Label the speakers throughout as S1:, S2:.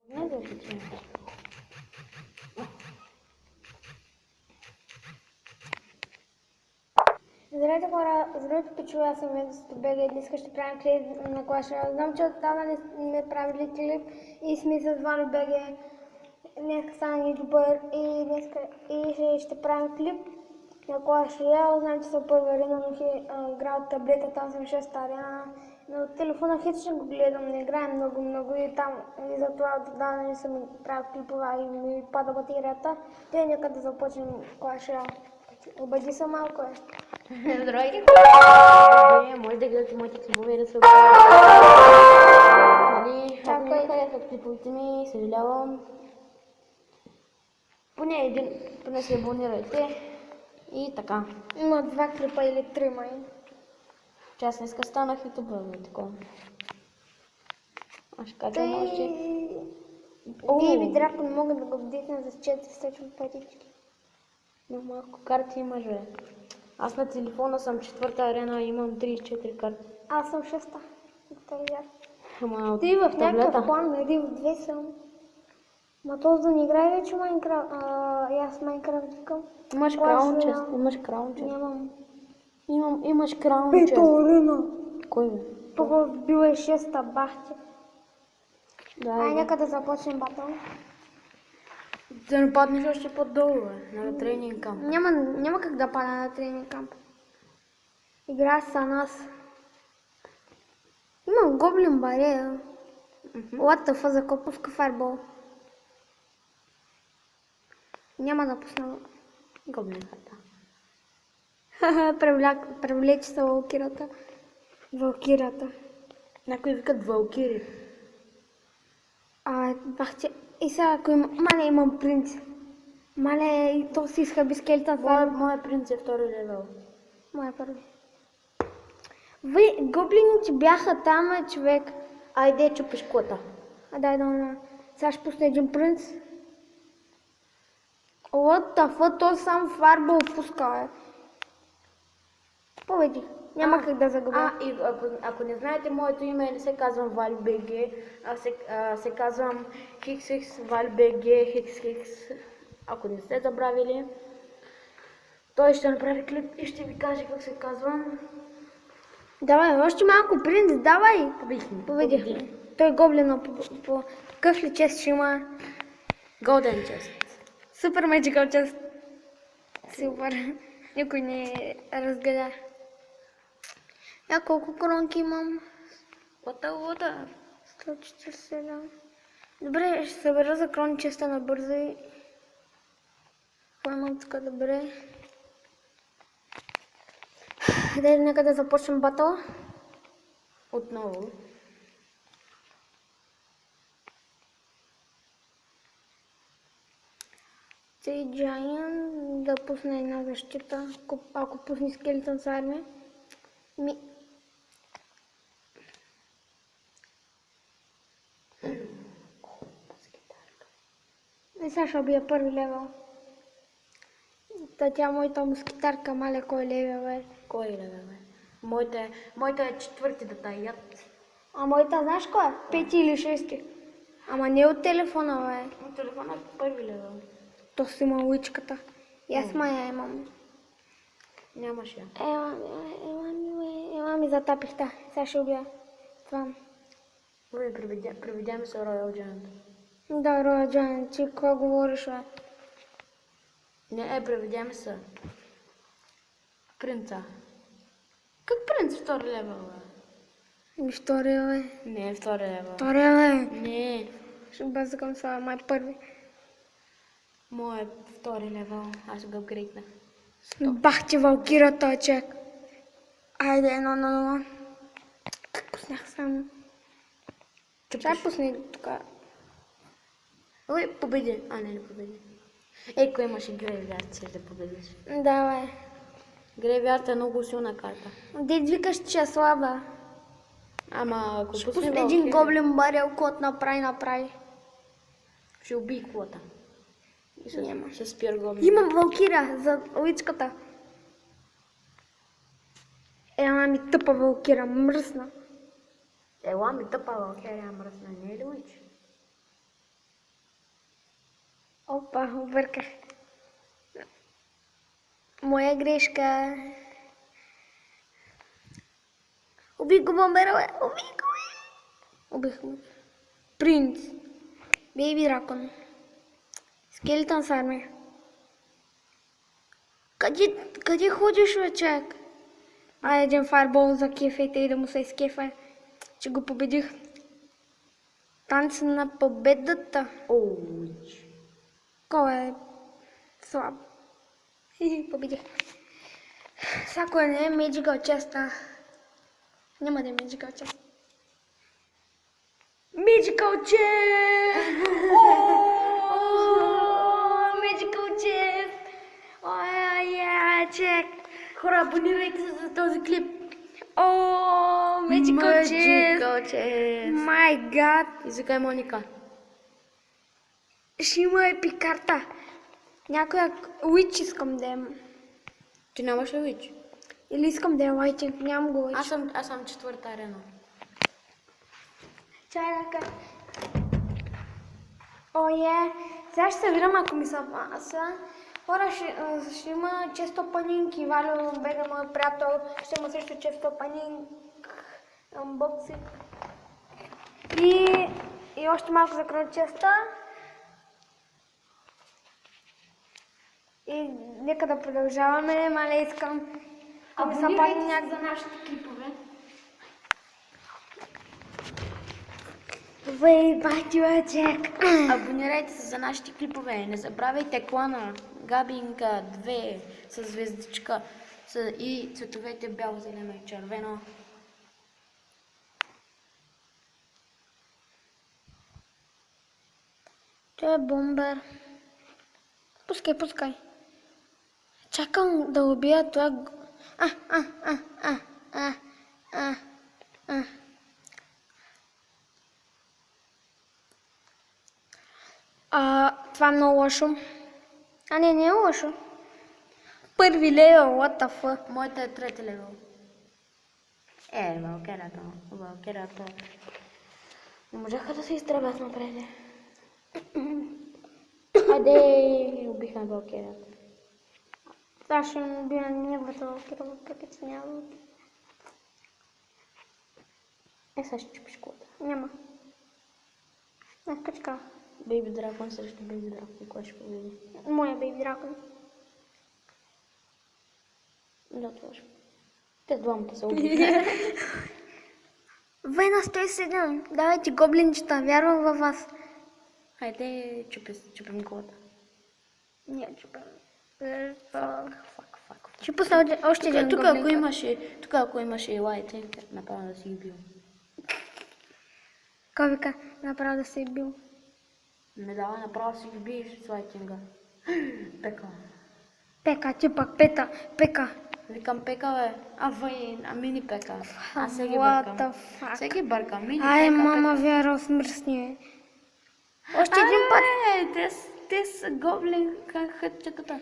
S1: Не да ти.
S2: Здравейте хора, здравейте пичове, аз съм Венцето БГ. Днес ще правим клип на Clash Royale. Знам, че отдавна не сме правили клип и сме с Вали БГ. Днес стана ютубър и ще правим клип на Clash Royale. Знам, че съм първа арена, но игра от таблета, там съм 6 арена. Но от телефона хит ще го гледам, не играем много и там и затова отдавна не съм правил клипова и ми пада батерията. Нека да започнем Clash Royale. Обади се малко е.
S1: Здравейте хора! Може да гледате моите клипове и да се обадите. Нали, ако не ви харесват клиповете ми, съжалявам. Поне се абонирайте. И така.
S2: Има 2 клипа или 3 май.
S1: Че аз днеска станах ютубър, такова. Аз ще кажа още.
S2: Гейби Драко не мога да го вдигна за 400 пътички.
S1: Но малко карти имаш, бе. Аз на телефона съм 4-та арена и имам 34 карти.
S2: Аз съм 6-та.
S1: Ама от
S2: Ти в
S1: таблета.
S2: някакъв план, нали в 2 съм. Ма този да не играе вече Майнкрафт. Аз Майнкрафт викам.
S1: Имаш краун чест. Имаш краун чест.
S2: Нямам.
S1: Имаш краун чест.
S2: Пето арена.
S1: Кой бе?
S2: Тук била е 6-та, бахте.
S1: Да,
S2: Нека да започнем батъл.
S1: да не паднеш още по-долу, бе, на тренинг камп.
S2: Няма как да пада на тренинг камп. Игра с нас. Имам гоблин баре. What the fuck, закопавка фарбол. Няма да пусна.
S1: Гоблин харта.
S2: Привлече се валкирата.
S1: Някои викат валкири.
S2: Бахте. И сега, ако имам принц. Мале, и то си изхъби скелета.
S1: Моя принц е 2-ри левел.
S2: Моя първи. Гоблините бяха там, човек.
S1: Айде, чупиш кота.
S2: Дай да. Сега ще пусна един принц. What the fuck, то сам фарбол пуска, Победи. Няма как да загубя.
S1: И ако не знаете, моето име не се казвам Вали БГ, а се казвам XX Вали БГ, XX. Ако не сте забравили, той ще направи клип и ще ви каже как се казвам.
S2: Давай, още малко принц, давай.
S1: Победи.
S2: Той гоблина по какъв ли чест ще има?
S1: Golden Chest.
S2: Супер Magical Chest. Супер. Никой не разгледа. Я колко коронки имам?
S1: Вода.
S2: 147. Добре, ще събера за крони честа набързо и... Поемам така, добре. Нека да започнем батъл.
S1: Отново.
S2: Цей Giant да пусне една защита, ако пусне скелетън с армия. И сега ще убия първи левел. Тя моята мускитарка, маля кой левел е.
S1: Кой левел е? Моята е 4-ти да тая яд.
S2: А моята знаеш кой е? 5 или 6. Ама не от телефона, бе.
S1: От телефона е 1-ви левел.
S2: То си има луичката. И аз мая имам.
S1: Нямаш я.
S2: Ела ми затапих, та. Сега ще убия. Това.
S1: Приведяме се Royal Giant.
S2: Да, Royal Giant, ти какво говориш, бе?
S1: Не, приведяме се. Принца. Как принц 2-ри левел, бе?
S2: Втори, бе.
S1: Не е 2-ри левел.
S2: Втори, бе.
S1: Не.
S2: Ще бързакам сега, май първи.
S1: Моя е 2-ри левел. Аз го апгрейднах.
S2: Бах ти валкирата, чек. Айде, 1-0. Как пуснах само? Чай пусни тук.
S1: Ой, победи. Не победи. Кой имаше Грейвярд, ще да победиш.
S2: Давай.
S1: Грейвярд е много силна карта.
S2: Дед викаш, че е слаба.
S1: Ама ако
S2: Ще
S1: пусне
S2: пусне
S1: Валкири,
S2: един гоблин барел, код направи.
S1: ще убий кота.
S2: Няма.
S1: Ще спир гоблин.
S2: Имам валкира за личката. Ела ми тъпа валкира, мръсна.
S1: Ела ми тъпа Валкирия мръсна, не е ли уич?
S2: Опа, обърках. Моя грешка. Убих го, бомбера, бе! Убих го, бе! Убих го. Принц. Бейби дракон. Скелетон с армия. Къде ходиш, бе, чак? Един фаербол за кефете и да му се изкефа, че го победих. Танц на победата.
S1: Ouch.
S2: Кой е слаб? Победих. Всяко не е Magical Chest. Няма да е Magical Chest. Magical Chest! Magical Chest! Чек!
S1: Хора, абонирайте се за този клип.
S2: Magical Chest!
S1: Chest.
S2: My God!
S1: Извикай Моника.
S2: Ще има епик карта. Някоя Witch искам да имам.
S1: Ти нямаш ли Witch?
S2: Или искам да е Lightning, нямам го Witch.
S1: Аз съм четвърта арена.
S2: Чай да кажа. Сега ще се вирам, ако ми се паса. Хора, ще има често панинг и Валю Бега, мой приятел. Ще има също често панинг, unboxing. И още малко за кръчеста. И нека да продължаваме, мале искам.
S1: Абонирайте се за нашите клипове.
S2: Вей, батю, чек.
S1: Абонирайте се за нашите клипове. Не забравяйте клана Габинка 2 с звездичка и цветовете бяло, зелено и червено.
S2: Той е бомбер. Пускай. Чакам да убия това... Това е много лошо. Не е лошо. Първи левел, what the fuck.
S1: Моята е трети левел. Валкерата. Не можаха да се изтребят напред. Хайде, убихме Валкерата.
S2: Сега ще убия неговата валкера, въпреки че няма валкера.
S1: Сега ще чупиш колата.
S2: Няма. Качка.
S1: Бейби дракон срещу бейби дракон, кой ще победи?
S2: Моя бейби дракон.
S1: Да, това ще. Те двамата се убиха.
S2: Война 107. Давайте гоблинчета, вярвам във вас.
S1: Хайде, чупим колата.
S2: Не, чупим.
S1: Фак.
S2: Ще пусна още един
S1: Тук
S2: гоблин.
S1: ако имаше лайтинг, направо да си ги бил.
S2: Кой вика, направо да се е бил?
S1: Не дава, направо си ги биеш с лайтинга. Пека.
S2: Пека, ти пак пека.
S1: Викам пека, бе. Мини пека. Аз се ги
S2: What
S1: бъркам.
S2: the fuck?
S1: Се ги бъркам. Мини
S2: Ай,
S1: пека,
S2: мама, вяра, смръсни. Още един път.
S1: Те са гоблин хътчетата.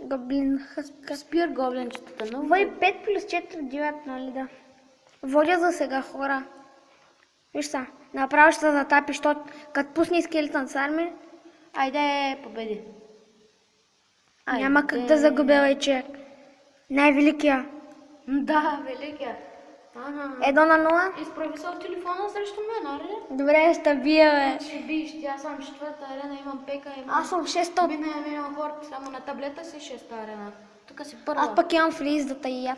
S2: Гоблин хъска.
S1: Спир гоблинчетата, но...
S2: Вой 5 плюс 4, 9, нали да? Водя за сега, хора. Виж са, направо ще се затапиш, като пусне скелетън с армия,
S1: Айде, победи.
S2: няма как да загубя вече. Най-великия.
S1: Да, великия.
S2: 1-0.
S1: Изправи се от телефона срещу мен, аре?
S2: Добре, ще бия, бе.
S1: Ще биеш, аз съм четвърта арена, имам пека, имам...
S2: Аз съм 600.
S1: Минал хората, само на таблета си шеста арена. Тук си първа.
S2: Аз пък имам фриз да тая.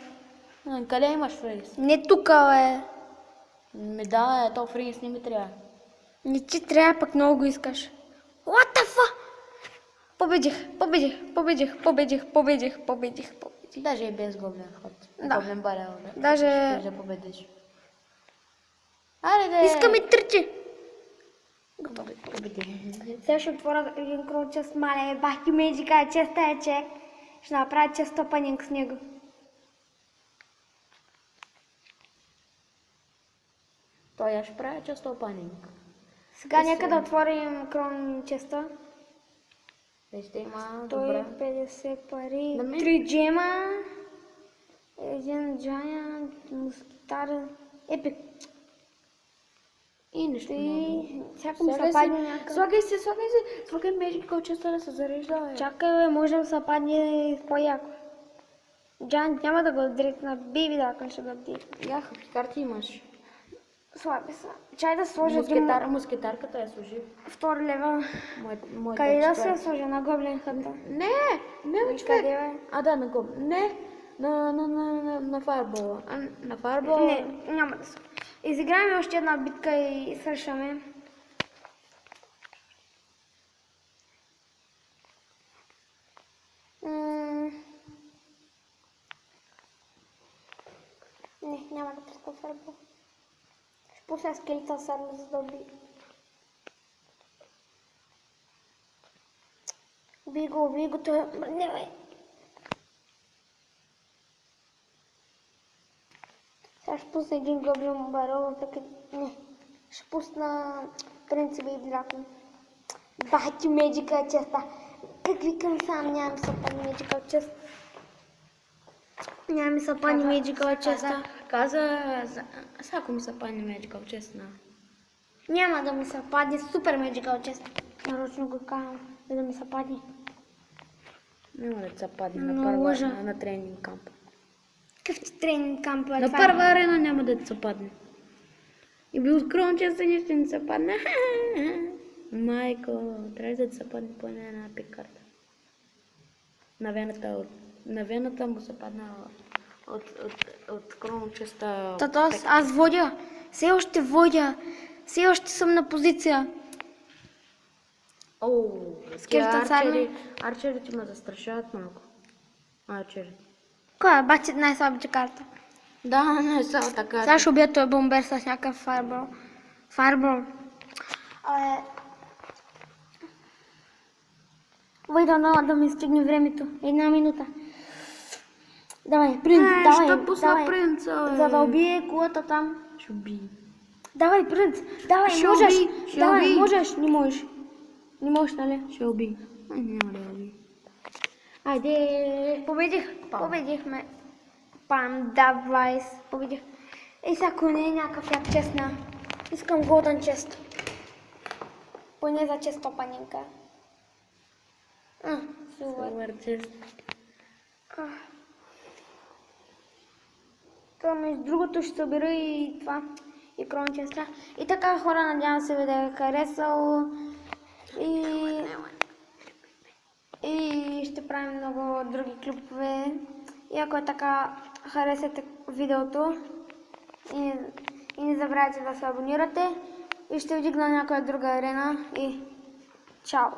S1: Къде имаш фриз?
S2: Не тука, бе.
S1: Да, то фриз не ми трябва.
S2: Не ти трябва, пък много го искаш. What the fuck? Победих.
S1: Даже и без гоблен ход.
S2: Да.
S1: Гоблен барел, да.
S2: Даже-
S1: Ще победиш. Аре, да.
S2: Искам и тръчи.
S1: Победи.
S2: Сега ще отворя един кролчест, мале, бахи меджика, честа е чек. Ще направя често панинг с него.
S1: Той я ще прави често панинг.
S2: Сега нека да отворим крон честа.
S1: Ще има добре.
S2: 150 пари,
S1: На мен-
S2: 3 джема, един giant, мускитар, епик.
S1: И нищо много.
S2: Всяка ми се падне някакъв.
S1: Слагай се, слагай Magical Chest да се зарежда.
S2: Чакай, бе, може да се падне по-яко. Джан няма да го дритна, биби да ще го дритна.
S1: Яха, карти имаш.
S2: Слаби са. Чай да сложа
S1: Мускетарката я служи.
S2: втори левел.
S1: Моята
S2: Къде да се
S1: четвърта.
S2: сложа? На гоблин хата.
S1: Не,
S2: И
S1: човек.
S2: къде, бе?
S1: Да, на гоб. Не, на фарбола. На фарбола.
S2: Не, няма да се. Изиграем още една битка и свършваме. Не, няма да пускам фарбол. Ще пусна скелета сарна, за да уби. Уби го, той... Не, бе. Сега ще пусна един гоблин барон, така... Не. Ще пусна принцип и дракон. Бати Magical Chest. Как викам сам, нямам се падни Magical Chest. Няма ми се падни Magical Chest.
S1: Каза, ако ми се падне Magical Chest на...
S2: Няма да ми се падне супер Magical Chest. Нарочно го казвам, за да ми се падне.
S1: Няма да се падне
S2: Но
S1: на първа
S2: лъжа.
S1: на тренинг камп.
S2: Какъв ти тренинг камп е
S1: На
S2: това?
S1: първа арена няма да ти се падне. И би откривам, че се нищо не се падне. Майко, трябва да ти се падне поне една пикарта. На вената му се падна от крончеста.
S2: Тато, аз водя. Все още водя. Все още съм на позиция. Скелетът сарна.
S1: Арчерите ме застрашават малко. Арчерите.
S2: Коя е бачи най-слабата карта?
S1: Да, не са така.
S2: Сега ще убия този бомбер с някакъв фарбол. Фарбол. Вой да ми стигне времето. Една минута. Давай, принц, давай.
S1: Ще пусна принца, бе.
S2: За да убие кулата там.
S1: Ще убий.
S2: Давай, принц, давай,
S1: Ще
S2: можеш.
S1: уби, ще
S2: Давай,
S1: уби.
S2: можеш, не можеш. Не можеш, нали?
S1: Ще убий. Няма да убий.
S2: Айде, победихме. Панда Вайс, победих. И сега ако не е някакъв як честна, искам голден чест. Поне за честопанинка. Супер.
S1: Супер чест.
S2: Това между другото ще събера и това, и крон честа. И така хора, надявам се ви да е харесало. И ще правим много други клипове. И ако е така, харесате видеото и не забравяйте да се абонирате. И ще вдигна някоя друга арена и чао!